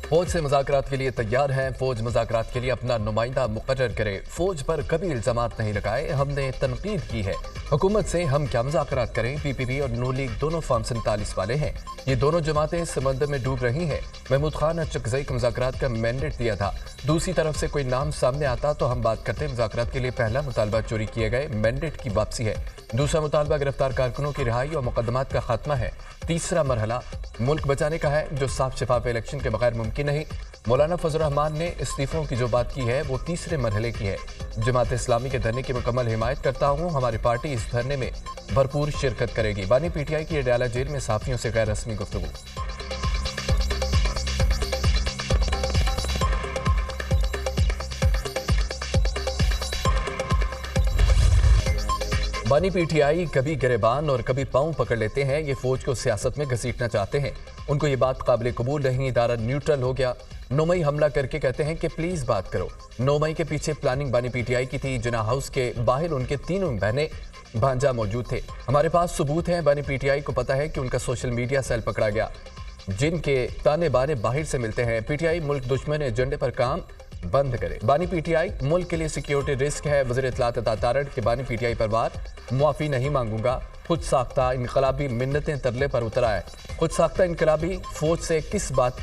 फौज से मुज़ाकरात के लिए तैयार हैं। फौज मुज़ाकरात के लिए अपना नुमाइंदा मुकर्रर करे। फौज पर कभी इल्जामात नहीं लगाए। हमने तनकीद की है हुकूमत से। हम क्या मुज़ाकरात करें। PPP और नून लीग दोनों फॉर्म 47 वाले हैं। ये दोनों जमातें समंदर में डूब रही हैं। महमूद खान अचकज़ई को मुज़ाकरात का मैंडेट दिया था। दूसरी तरफ से कोई नाम सामने आता तो हम बात करते। मुज़ाकरात के लिए पहला मुतालबा चोरी किए गए मैंडेट की वापसी है। दूसरा मुतालबा गिरफ्तार कारकुनों की रिहाई और मुकदमात का खात्मा है। तीसरा मरहला मुल्क बचाने का है, जो साफ शफाफ इलेक्शन के बगैर मुमकिन नहीं। मौलाना फजल रहमान ने इस्तीफों की जो बात की है वो तीसरे मरहले की है। जमात इस्लामी के धरने की मुकम्मल हिमायत करता हूँ। हमारी पार्टी इस धरने में भरपूर शिरकत करेगी। बानी PTI की अडयाला जेल में साफियों से गैर रस्मी गुफ्तगू। बानी PTI कभी गिरेबान और कभी पांव पकड़ लेते हैं। ये फौज को सियासत में घसीटना चाहते हैं। उनको ये बात काबिल कबूल नहीं। इदारा न्यूट्रल हो गया। 9 मई हमला करके कहते हैं कि प्लीज बात करो। 9 मई के पीछे प्लानिंग बानी PTI की थी। जिना हाउस के बाहर उनके तीनों बहनें भांजा मौजूद थे। हमारे पास सबूत हैं। बानी PTI को पता है कि उनका सोशल मीडिया सेल पकड़ा गया, जिनके ताने बाने बाहर से मिलते हैं। PTI मुल्क दुश्मन एजेंडे पर काम बंद करे। बानी PTI मुल्क के लिए सिक्योरिटी रिस्क है। वज़ीर इत्तलात अता तारड़ के बानी PTI परिवार मुआफ़ी नहीं मांगूंगा। खुद साख्ता इनकलाबी मिन्नतें तरले पर उतरा है। खुद साख्ता इनकलाबी फौज से किस बात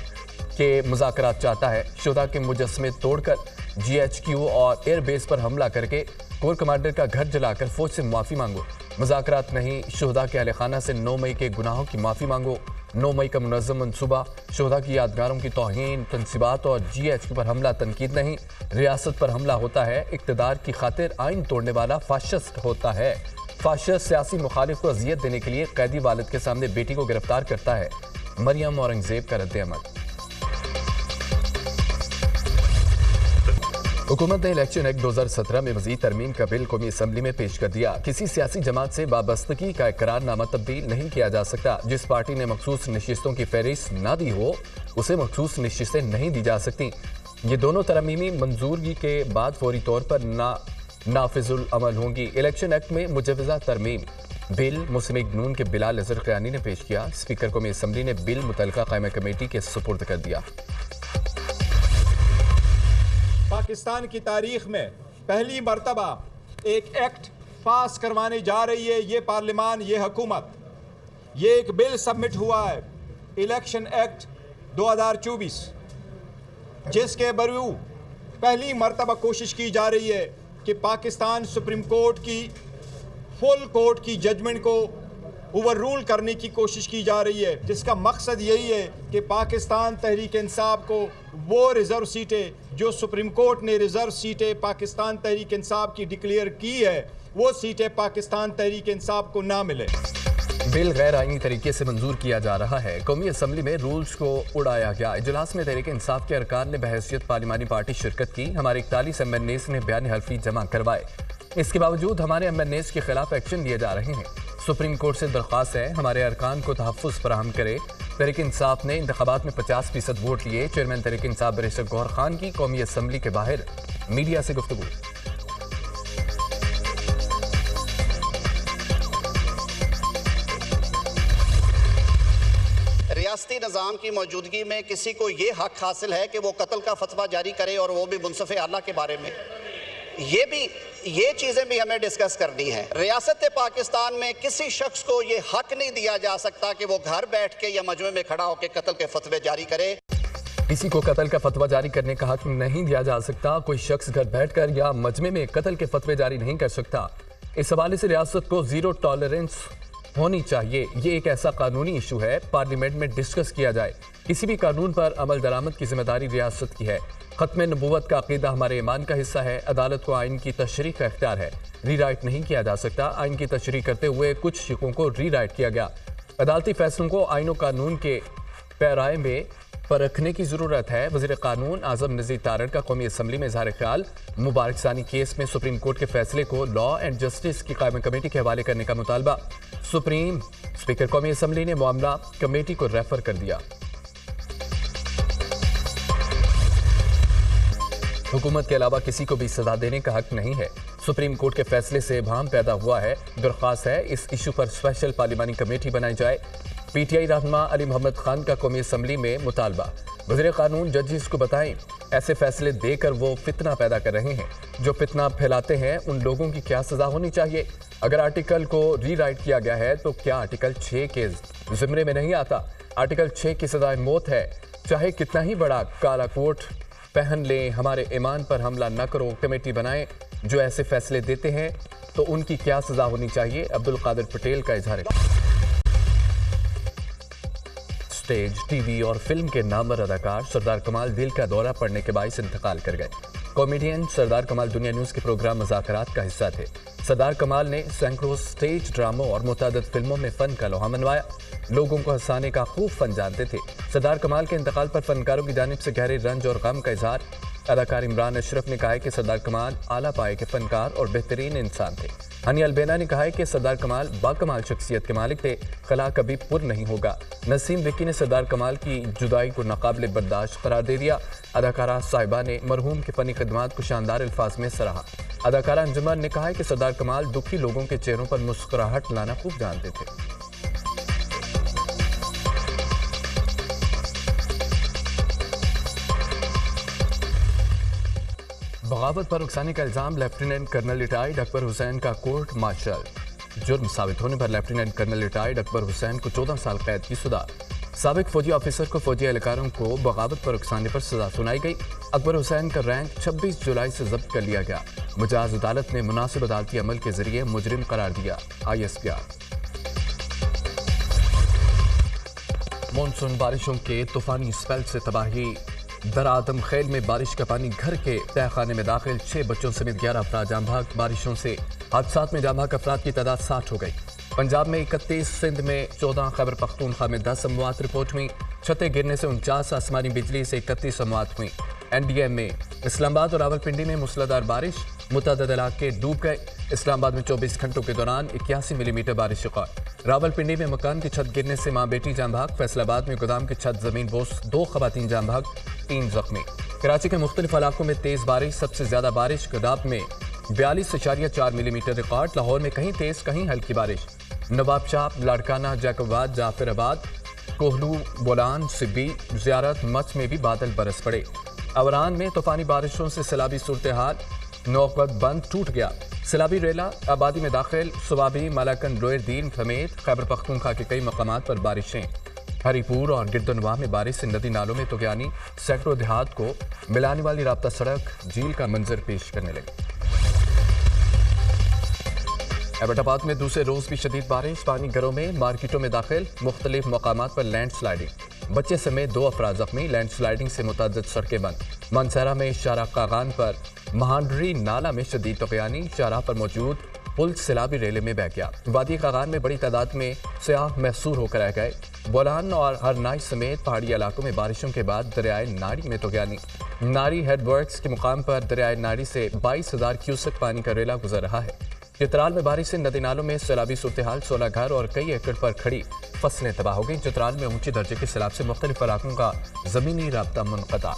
के मुज़ाकरात चाहता है। शुहदा के मुजस्मे तोड़कर GHQ और एयरबेस पर हमला करके कोर कमांडर का घर जलाकर फौज से माफ़ी मांगो। मुज़ाकरात नहीं, शुहदा के अहले खाना से 9 मई के गुनाहों की माफ़ी मांगो। 9 मई का मुनज़्ज़म मनसूबा शुहदा की यादगारों की तौहीन, तनसीबात और GHQ पर हमला तनकीद नहीं। रियासत पर हमला होता है इक़्तिदार की खातिर आइन तोड़ने वाला फाशिस्ट होता है। फाशिस्ट सियासी मुखालिफ को अजियत देने के लिए कैदी वालिद के सामने बेटी को गिरफ्तार करता है। मरियम औरंगजेब का रद्द-ए-अमल। हुकूमत ने इलेक्शन एक्ट 2017 में मजीद तरमीम का बिल कौमी असम्बली में पेश कर दिया। किसी सियासी जमात से वाबस्तगी का इकरारनामा तब्दील नहीं किया जा सकता। जिस पार्टी ने मखसूस नशिस्तों की फहरिस्त ना दी हो उसे मखसूस नशिस्तें नहीं दी जा सकती। ये दोनों तरमीमी मंजूरी के बाद फौरी तौर पर नाफिजुल अमल होंगी। इलेक्शन एक्ट में मुजवजा तरमीम बिल मुस्लिम नून के बिलाल अजहर क़यानी ने पेश किया। स्पीकर कौमी असम्बली ने बिल मुतल्लिका कायमा कमेटी के सुपुर्द कर दिया। पाकिस्तान की तारीख में पहली मरतबा एक एक्ट पास करवाने जा रही है ये पार्लियामान, ये हुकूमत। ये एक बिल सबमिट हुआ है, इलेक्शन एक्ट 2024, जिसके बरू पहली मरतबा कोशिश की जा रही है कि पाकिस्तान सुप्रीम कोर्ट की फुल कोर्ट की जजमेंट को ओवर रूल करने की कोशिश की जा रही है, जिसका मकसद यही है कि पाकिस्तान तहरीक इंसाफ को वो रिज़र्व सीटें जो सुप्रीम कोर्ट ने रिज़र्व सीटें पाकिस्तान तहरीक इंसाफ की डिक्लेयर की है, वो सीटें पाकिस्तान तहरीक इंसाफ को ना मिले। बिल गैर आईनी तरीके से मंजूर किया जा रहा है। कौमी असम्बली में रूल्स को उड़ाया गया। इजलास में तहरीक इंसाफ के अरकान ने बहैसियत पार्लिमानी पार्टी शिरकत की। हमारे 41 MNAs ने बयान हल्फी जमा करवाए। इसके बावजूद हमारे MNAs के खिलाफ एक्शन लिए जा रहे हैं। सुप्रीम कोर्ट से दरख्वास्त है हमारे अरकान को तहफ़्फ़ुज़ फराहम करे। तहरीक इंसाफ ने इंतखाबात में 50% वोट लिए। चेयरमैन तहरीक इंसाफ बैरिस्टर गौहर खान की कौमी असम्बली के बाहर मीडिया से गुफ्तगू। रियासती निज़ाम की मौजूदगी में किसी को ये हक हासिल है कि वो कत्ल का फतवा जारी करे, और वो भी मुनसिफ़ आला के बारे में। ये चीज़ें भी हमें डिस्कस करनी है। रियासत पाकिस्तान में किसी शख्स को ये हक नहीं दिया जा सकता कि वो घर बैठ के या मजमे में खड़ा होकर कत्ल के फतवे जारी करे। किसी को कत्ल का फतवा जारी करने का हक नहीं दिया जा सकता। कोई शख्स घर बैठकर या मजमे में कत्ल के फतवे जारी नहीं कर सकता। इस हवाले से रियासत को जीरो टॉलरेंस होनी चाहिए। ये एक ऐसा कानूनी इशू है, पार्लियामेंट में डिस्कस किया जाए। किसी भी कानून पर अमल दरामद की जिम्मेदारी रियासत की है। खत्म नबूवत का अकीदा हमारे ईमान का हिस्सा है। अदालत को आइन की तशरीह का इख्तियार है, रीराइट नहीं किया जा सकता। आइन की तशरीह करते हुए कुछ शिकों को रीराइट किया गया। अदालती फैसलों को आइन और कानून के पैराए में परखने की जरूरत है। वज़ीर कानून आज़म नज़ीर तारड़ का कौमी असम्बली में इज़हार ख्याल। मुबारक सानी केस में सुप्रीम कोर्ट के फैसले को लॉ एंड जस्टिस की कायम कमेटी के हवाले करने का मुतालबा। स्पीकर कौमी असम्बली ने मामला कमेटी को रेफर कर दिया। हुकूमत के अलावा किसी को भी सजा देने का हक नहीं है। सुप्रीम कोर्ट के फैसले से इबहम पैदा हुआ है। दरख्वास्त है इस इशू पर स्पेशल पार्लिमानी कमेटी बनाई जाए। पीटीआई रहनुमा अली मोहम्मद खान का कौमी असम्बली में मुतालबा। वज़ीर कानून जजेस को बताएं ऐसे फैसले देकर वो फितना पैदा कर रहे हैं। जो फितना फैलाते हैं उन लोगों की क्या सजा होनी चाहिए? अगर आर्टिकल को रीराइट किया गया है तो क्या आर्टिकल 6 के जिम्मे में नहीं आता? आर्टिकल 6 की सजा मौत है, चाहे कितना ही बड़ा काला कोट पहन लें। हमारे ईमान पर हमला न करो कमेटी बनाएं जो ऐसे फैसले देते हैं तो उनकी क्या सजा होनी चाहिए? अब्दुल कादिर पटेल का इजहार। स्टेज, टीवी और फिल्म के नामवर अदाकार सरदार कमाल दिल का दौरा पड़ने के बाइस इंतकाल कर गए। कॉमेडियन सरदार कमाल दुनिया न्यूज के प्रोग्राम मुज़ाकरात का हिस्सा थे। सरदार कमाल ने सैकड़ों स्टेज ड्रामों और मुतादिद फिल्मों में फन का लोहा मनवाया। लोगों को हंसाने का खूब फन जानते थे। सरदार कमाल के इंतकाल पर फनकारों की जानिब से गहरे रंज और गम का इजहार। अदाकार इमरान अशरफ ने कहा है कि सरदार कमाल आला पाए के फनकार और बेहतरीन इंसान थे। हनी अलबेना ने कहा है कि सरदार कमाल बाकमाल शख्सियत के मालिक थे, खला कभी पुर नहीं होगा। नसीम विक्की ने सरदार कमाल की जुदाई को नाकाबिले बर्दाश्त करार दे दिया। अदाकारा साहिबा ने मरहूम की फनी खदमात को शानदार अल्फाज में सराहा। अदाकारा अंजुमन ने कहा है कि सरदार कमाल दुखी लोगों के चेहरों पर मुस्कुराहट लाना खूब जानते थे। बगावत पर उकसाने का इल्जाम lieutenant colonel retired Akbar Hussain का कोर्ट मार्शल। जुर्म साबित होने पर lieutenant colonel retired Akbar Hussain को 14 साल कैद की सजा। साबिक फौजी ऑफिसर को फौजी एहलकारों को बगावत पर उकसाने पर सजा सुनाई गई। अकबर हुसैन का रैंक 26 जुलाई से जब्त कर लिया गया। मुजाज अदालत ने मुनासिब अदालती अमल के जरिए मुजरिम करार दिया। ISPR। मानसून बारिशों के तूफानी स्पेल से तबाही। दरादम खेल में बारिश का पानी घर के तहखाने में दाखिल। 6 बच्चों समेत 11 अफराद जाम भाग। बारिशों से हादसात में जाम भाग अफराद की तादाद 60 हो गई। पंजाब में 31, सिंध में 14, खैबर पख्तूनख्वा में 10 अमवात रिपोर्ट हुई। छतें गिरने से 49, आसमानी बिजली से 31 अमवात हुई। NDM में इस्लामाबाद और रावलपिंडी में मूसलाधार बारिश। मुतअद्दिद इलाके डूब गए। इस्लामाबाद में 24 घंटों के दौरान 81 मिलीमीटर बारिश रिकॉर्ड। रावलपिंडी में मकान की छत गिरने से मां बेटी जाम भाग। फैसलाबाद में गोदाम की छत जमीन बोस, 2 खवातीन जाम भाग, 3 जख्मी। कराची के मुख्तलिफ इलाकों में तेज बारिश। सबसे ज्यादा बारिश गदाब में 42.4 मिलीमीटर रिकॉर्ड। लाहौर में कहीं तेज कहीं हल्की बारिश। नवाबशाह, लाड़काना, जैकोबाद, जाफराबाद, कोहलू, बोलान, सिब्बी, ज़ियारत, मच में भी बादल बरस पड़े। अवरान में तूफानी बारिशों से सैलाबी सूरत हाल। नौकत बंद टूट गया। सैलाबी रेला आबादी में दाखिल। सुबाबी, मलाकन, रोयरदीन समेत खैबर पख्तूनख्वा के कई मकामात पर बारिशें। हरीपुर और गिरदनवाह में बारिश से नदी नालों में तुगयानी। सैकड़ों देहात को मिलाने वाली राब्ता सड़क झील का मंजर पेश करने लगी। एबटाबाद में दूसरे रोज भी शदीद बारिश। पानी घरों में, मार्केटों में दाखिल। मुख्तलिफ मकामात पर लैंड स्लाइडिंग। बच्चे समेत 2 अफराद जख्मी। लैंड स्लाइडिंग से मुतअद्दिद सड़कें बंद। मनसरा में शाहराह कागान पर महांडरी नाला में शदीद तुगयानी। शाहराह पर मौजूद पुल सैलाबी रेले में बह गया। वादी कागान में बड़ी तादाद में सयाह महसूर होकर रह गए। बोलान और हरनाई समेत पहाड़ी इलाकों में बारिशों के बाद दरियाए नारी में तुगयानी। नारी हेडवर्क्स के मुकाम पर दरियाए नारी से 22,000 क्यूसेक पानी का रेला गुजर रहा है। चित्राल में बारिश से नदी नालों में सैलाबी सूरत हाल। 16 घर और कई एकड़ पर खड़ी फसलें तबाह हो गई। चित्राल में ऊंचे दर्जे के सैलाब से मुख्तलिफ इलाकों का जमीनी राब्ता मुनक़ता।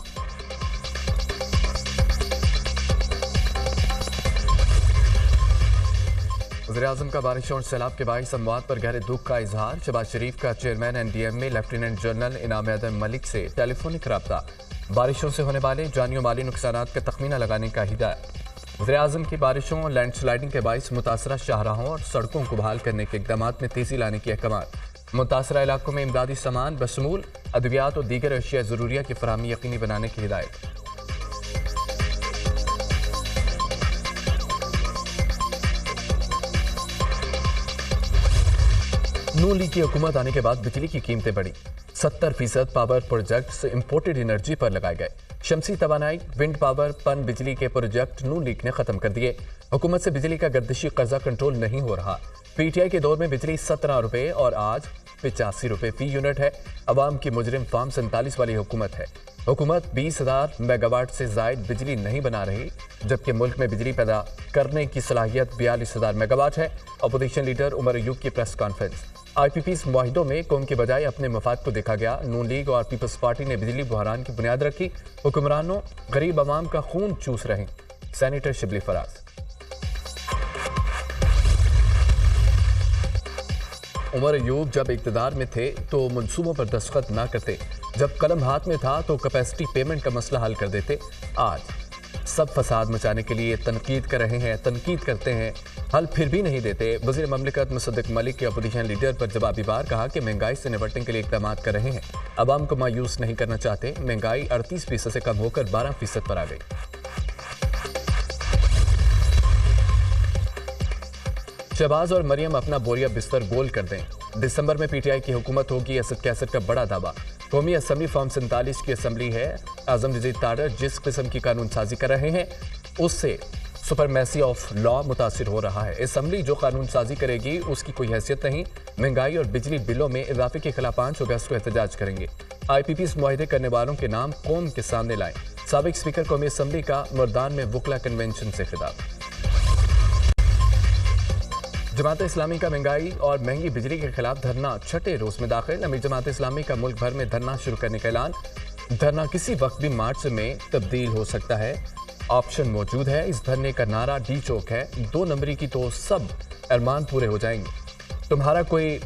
वज़ीर-ए-आज़म का बारिशों और सैलाब के बाइस अमवात पर गहरे दुख का इजहार। शहबाज शरीफ का चेयरमैन NDM में लेफ्टिनेंट जनरल इनाम अदम मलिक से टेलीफोनिक रब्ता। बारिशों से होने वाले जानी और माली नुकसानात का तखमीना लगाने का हिदायत। वज़ीर-ए-आज़म की बारिशों और लैंड स्लाइडिंग के बाइस मुतासरा शाहराहों और सड़कों को बहाल करने के इक़दाम में तेजी लाने की अहकामात। मुतासरा इलाकों में इमदादी सामान बशमूल अद्वियात और दीगर अशिया ज़रूरिया की फराहमी यकीनी बनाने की हिदायत। नून लीग की हुकूमत आने के बाद बिजली की कीमतें बढ़ी। 70% पावर प्रोजेक्ट से इम्पोर्टेड एनर्जी पर लगाए गए। शमसी तवानाई, विंड पावर, पन बिजली के प्रोजेक्ट नून लीग ने खत्म कर दिए। हुकूमत से बिजली का गर्दिशी कर्जा कंट्रोल नहीं हो रहा। PTI के दौर में बिजली 17 रुपए और आज 85 रुपए फी यूनिट है। अवाम की मुजरिम फार्म 47 वाली हुकूमत है। हुकूमत 20,000 मेगावाट से जायद बिजली नहीं बना रही, जबकि मुल्क में बिजली पैदा करने की सलाहियत 42,000 मेगावाट है। अपोजिशन लीडर उमर अयूब की प्रेस कॉन्फ्रेंस। IPP's मुआहिदों में कौम के बजाय अपने मफाद को देखा गया। नून लीग और पीपल्स पार्टी ने बिजली बहरान की बुनियाद रखी। हुक्मरानों गरीब अवाम का खून चूस रहे। सेनेटर शिबली फराज। उमर अयूब जब इक़्तिदार में थे तो मंसूबों पर दस्तखत ना करते, जब कलम हाथ में था तो कैपेसिटी पेमेंट का मसला हल कर देते। आज सब फसाद मचाने के लिए तनकीद कर रहे हैं, तनकीद करते हैं, हल फिर भी नहीं देते। वज़ीर ममलिकत मुसद्दिक मलिक के अपोजिशन लीडर पर जवाबी बार कहा कि महंगाई से निपटने के लिए इक़दाम कर रहे हैं, अवाम को मायूस नहीं करना चाहते। महंगाई 38% से कम होकर 12% पर आ गई। शहबाज और मरियम अपना बोरिया बिस्तर गोल कर दें, दिसंबर में पीटीआई की हुकूमत होगी, असद कैसर का बड़ा दावा। कौमी असम्बली फॉर्म 47 की असम्बली है। आजम जदीद तारर जिस किस्म की कानून साजी कर रहे हैं उससे सुपरमेसी ऑफ लॉ मुतासिर हो रहा है। असम्बली जो कानून साजी करेगी उसकी कोई हैसियत नहीं। महंगाई और बिजली बिलों में इजाफे के खिलाफ 5 अगस्त को एहतजाज करेंगे। IPPs मुआहदे करने वालों के नाम कौम के सामने लाएं। साबिक स्पीकर कौमी असम्बली का मुर्दान में वकला कन्वेंशन से खिताब। जमात इस्लामी का महंगाई और महंगी बिजली के खिलाफ धरना छठे रोज में दाखिल। अमीर जमात इस्लामी का मुल्क भर में धरना शुरू करने का ऐलान। धरना किसी वक्त भी मार्च में तब्दील हो सकता है, ऑप्शन मौजूद है। इस धरने का नारा डी चौक है, 2 नंबरी की तो सब अरमान पूरे हो जाएंगे। तुम्हारा कोई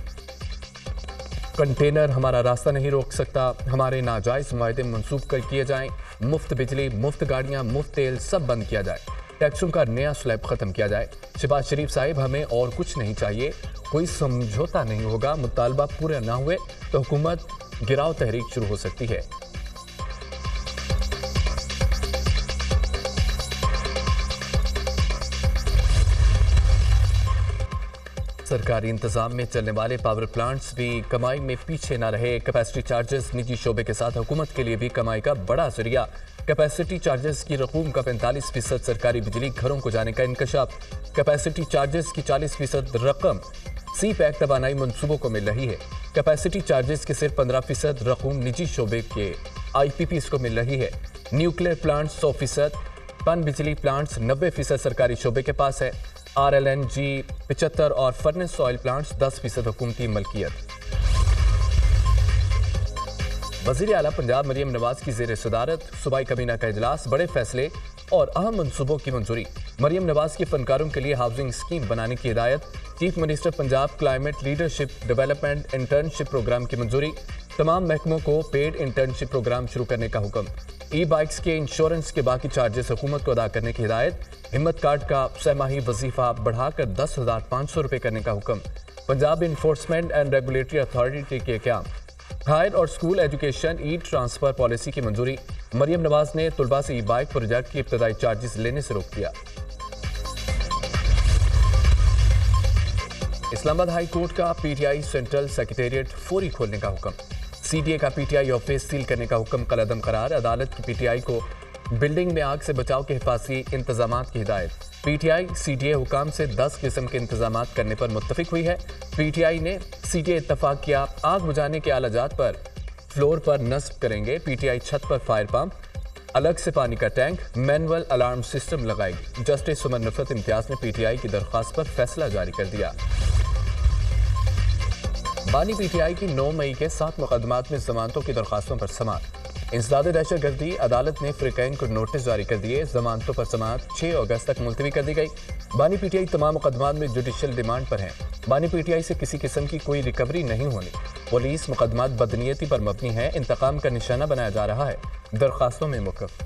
कंटेनर हमारा रास्ता नहीं रोक सकता। हमारे नाजायज मुआहदे मंसूब कर किए जाएं। मुफ्त बिजली, मुफ्त गाड़ियां, मुफ्त तेल सब बंद किया जाए। टैक्सों का नया स्लैब खत्म किया जाए। शहबाज शरीफ साहिब, हमें और कुछ नहीं चाहिए, कोई समझौता नहीं होगा। मुतालबा पूरे ना हुए तो हुकूमत गिराव तहरीक शुरू हो सकती है। सरकारी इंतजाम में चलने वाले पावर प्लांट्स भी कमाई में पीछे न रहे। कैपेसिटी चार्जेस निजी शोबे के साथ हुकूमत के लिए भी कमाई का बड़ा जरिया। कैपेसिटी चार्जेस की रकूम का 45% सरकारी बिजली घरों को जाने का इंकशाफ। कैपेसिटी चार्जेस की 40% रकम सी पैक तवानाई मनसूबों को मिल रही है। कैपेसिटी चार्जेस की सिर्फ 15% रकूम निजी शोबे के IPPs को मिल रही है। न्यूक्लियर प्लांट्स 100%, पन बिजली प्लांट्स 90% सरकारी शोबे के पास है। RLNG 75 और फर्नेस ऑयल प्लांट्स 10% हुकूमती मलकियत। वज़ीर आला पंजाब मरियम नवाज की ज़ेर सदारत सूबाई कबीना का इजलास। बड़े फैसले और अहम मंसूबों की मंजूरी। मरियम नवाज के फनकारों के लिए हाउसिंग स्कीम बनाने की हिदायत। Chief minister Punjab climate leadership development internship program की मंजूरी। तमाम महकमों को पेड इंटर्नशिप प्रोग्राम शुरू करने का हुक्म। ई-बाइक्स के इंश्योरेंस के बाकी चार्जेस हुकूमत को अदा करने की हिदायत। हिम्मत कार्ड का सहमाही वजीफा बढ़ाकर 10,500 रुपये करने का हुक्म। Punjab enforcement and regulatory authority के क्या। हायर और स्कूल एजुकेशन ई ट्रांसफर पॉलिसी की मंजूरी। मरियम नवाज ने तुलबा से ई-बाइक प्रोजेक्ट की इब्तदाई चार्जेस लेने से रोक दिया। इस्लामाबाद हाई कोर्ट का PTI सेंट्रल सेक्रेटेरिएट फौरी खोलने का हुक्म। CDA का PTI ऑफिस सील करने का हुक्म कलअदम करार। अदालत की PTI को बिल्डिंग में आग से बचाव के हिफाजती इंतजामात की हिदायत। PTI CDA हुकाम से 10 किस्म के इंतजामात करने पर मुत्तफिक हुई है। PTI ने CDA इत्तफाक किया, आग बुझाने के आलाजात पर फ्लोर पर नस्ब करेंगे। PTI छत पर फायर पंप, अलग से पानी का टैंक, मैनुअल अलार्म सिस्टम लगाएगी। जस्टिस सुमन नफरत इम्तियाज ने PTI की दरख्वास्त पर फैसला जारी कर दिया। बानी PTI की 9 मई के 7 मुकदमात में जमानतों की दरख्वास्तों पर समाअत। इंसदाद दहशतगर्दी अदालत ने फ्रीकैन को नोटिस जारी कर दिए। जमानतों पर समाअत 6 अगस्त तक मुलतवी कर दी गई। बानी PTI तमाम मुकदमात में जुडिशल डिमांड पर हैं। बानी PTI से किसी किस्म की कोई रिकवरी नहीं होनी। पुलिस मुकदमात बदनीयती पर मबनी है, इंतकाम का निशाना बनाया जा रहा है। दरख्वास्तों में मौक़िफ़।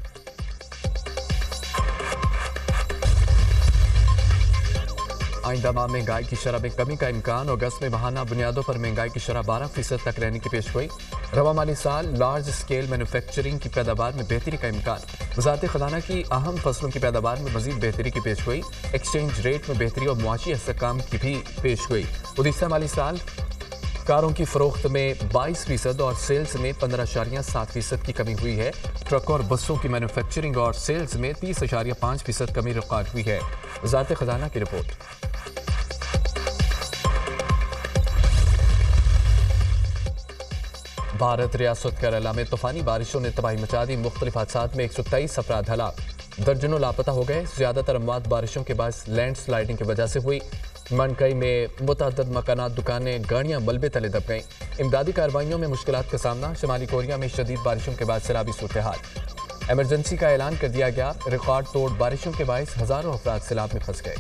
आइंदा माह महंगाई की शरह में कमी का इम्कान। अगस्त में बहाना बुनियादों पर महंगाई की शरह 12% तक रहने की पेशगोई। रवा माली साल लार्ज स्केल मैन्युफैक्चरिंग की पैदावार में बेहतरी का इम्कान। वज़ारत ख़ज़ाना की अहम फसलों की पैदावार में मज़ीद बेहतरी की पेशगोई। एक्सचेंज रेट में बेहतरी और मुआशी इस्तेहकाम की भी पेशगोई। गुज़िश्ता माली साल कारों की फ़रोख्त में 22% और सेल्स में 15.7% की कमी हुई है। ट्रकों और बसों की मैन्युफैक्चरिंग और सेल्स में 30.5% कमी रिकॉर्ड हुई है। वज़ारत ख़ज़ाना की रिपोर्ट। भारत रियासत केरला में तूफानी बारिशों ने तबाही मचा दी। मुख्तलिफ हादसात में 123 अफराद हलाक, दर्जनों लापता हो गए। ज़्यादातर अमवात बारिशों के बाद लैंड स्लाइडिंग की वजह से हुई। मनकई में मुतअद्दिद मकानात, दुकानें, गाड़ियां मलबे तले दब गईं। इमदादी कार्रवाइयों में मुश्किलात का सामना। शुमाली कोरिया में शदीद बारिशों के बाद सैलाबी सूरत-ए-हाल। एमरजेंसी का ऐलान कर दिया गया। रिकॉर्ड तोड़ बारिशों के बायस हज़ारों अफराद सैलाब में फंस गए।